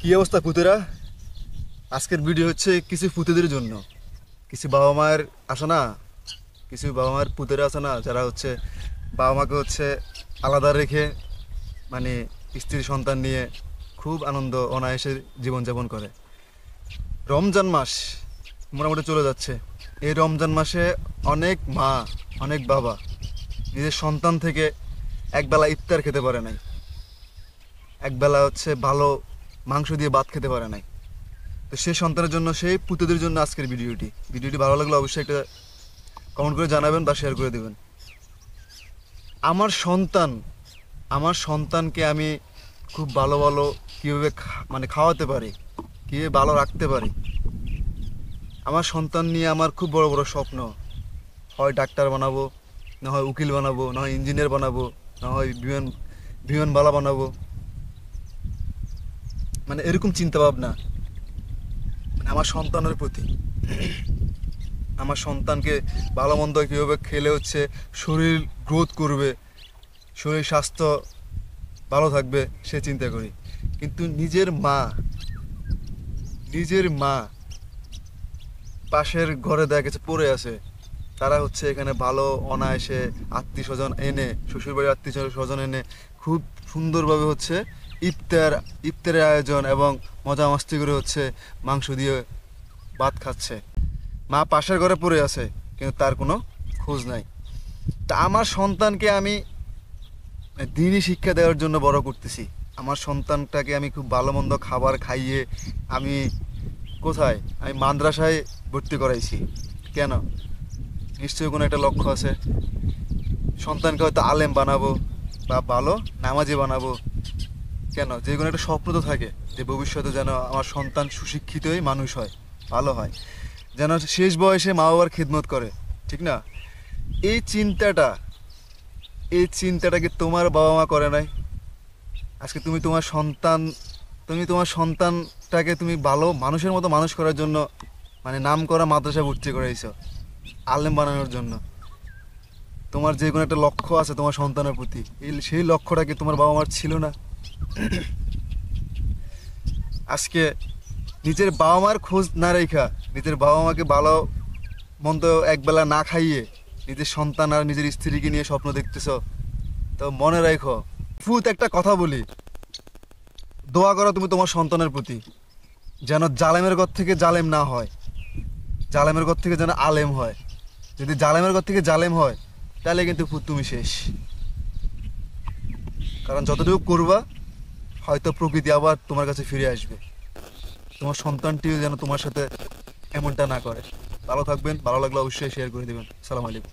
কি অবস্থা পুতেরা? আজকের ভিডিও হচ্ছে কিছু পুতেদের জন্য। কিছু বাবা মায়ের আছে না, কিছু বাবা মায়ের পুতেরা আছে না, যারা হচ্ছে বাবা মাকে হচ্ছে আলাদা রেখে মানে স্ত্রী সন্তান নিয়ে খুব আনন্দ অনায়াসে জীবনযাপন করে। রমজান মাস মোটামুটি চলে যাচ্ছে। এই রমজান মাসে অনেক মা, অনেক বাবা নিজের সন্তান থেকে একবেলা ইফতার খেতে পারে নাই, একবেলা হচ্ছে ভালো মাংস দিয়ে ভাত খেতে পারে নাই। তো সেই সন্তানের জন্য, সেই পুত্রদের জন্য আজকের ভিডিওটি ভালো লাগলে অবশ্যই একটা কমেন্ট করে জানাবেন বা শেয়ার করে দেবেন। আমার সন্তান, আমার সন্তানকে আমি খুব ভালো ভালো কীভাবে মানে খাওয়াতে পারি, কীভাবে ভালো রাখতে পারি। আমার সন্তান নিয়ে আমার খুব বড় বড় স্বপ্ন। হয় ডাক্তার বানাবো, না হয় উকিল বানাবো, না হয় ইঞ্জিনিয়ার বানাবো, না হয় বিমানবালা বানাবো। মানে এরকম চিন্তা ভাবনা মানে আমার সন্তানের প্রতি। আমার সন্তানকে ভালো মন্দ কীভাবে খেলে হচ্ছে শরীর গ্রোথ করবে, শরীর স্বাস্থ্য ভালো থাকবে সে চিন্তা করি। কিন্তু নিজের মা পাশের ঘরে দেখা গেছে পড়ে আছে, তারা হচ্ছে এখানে ভালো অনায়াসে আত্মীয় স্বজন এনে, শ্বশুরবাড়ির আত্মীয় স্বজন এনে খুব সুন্দরভাবে হচ্ছে ইফতারের আয়োজন এবং মজা মাস্তি করে হচ্ছে মাংস দিয়ে ভাত খাচ্ছে। মা পাশের ঘরে পড়ে আছে কিন্তু তার কোনো খোঁজ নাই। তা আমার সন্তানকে আমি দিনই শিক্ষা দেওয়ার জন্য বড় করতেছি। আমার সন্তানটাকে আমি খুব ভালো মন্দ খাবার খাইয়ে আমি আমি মাদ্রাসায় ভর্তি করাইছি। কেন? নিশ্চয়ই কোনো একটা লক্ষ্য আছে। সন্তানকে হয়তো আলেম বানাবো বা ভালো নামাজি বানাবো। কেন? যে কোনো একটা স্বপ্ন তো থাকে যে ভবিষ্যতে যেন আমার সন্তান সুশিক্ষিত হয়ে মানুষ হয়, ভালো হয়, যেন শেষ বয়সে মা বাবার খিদমত করে, ঠিক না? এই চিন্তাটা এই চিন্তাটাকে তোমার বাবা মা করে নাই? আজকে তুমি তোমার সন্তানটাকে তুমি ভালো মানুষের মতো মানুষ করার জন্য মানে নাম করা মাদ্রাসা ভর্তি করাইছো আলেম বানানোর জন্য। তোমার যে কোনো একটা লক্ষ্য আছে তোমার সন্তানের প্রতি, সেই লক্ষ্যটা কি তোমার বাবা মার ছিল না? আজকে নিজের বাবা মার খোঁজ না রেখা, নিজের বাবা মাকে ভালো মন্দ একবেলা না খাইয়ে নিজের সন্তান আর নিজের স্ত্রীকে নিয়ে স্বপ্ন দেখতেছ। তো মনে রাখো, একটা কথা বলি, দোয়া করো তুমি তোমার সন্তানের প্রতি, যেন জালেমের ঘর থেকে জালেম না হয়, জালেমের ঘর থেকে যেন আলেম হয়। যদি জালেমের ঘর থেকে জালেম হয় তাহলে কিন্তু তুমি শেষ। কারণ যতটুকু করবা হয়তো প্রকৃতি আবার তোমার কাছে ফিরে আসবে। তোমার সন্তানটিও যেন তোমার সাথে এমনটা না করে। ভালো থাকবেন, ভালো লাগলে অবশ্যই শেয়ার করে দেবেন। সালাম আলাইকুম।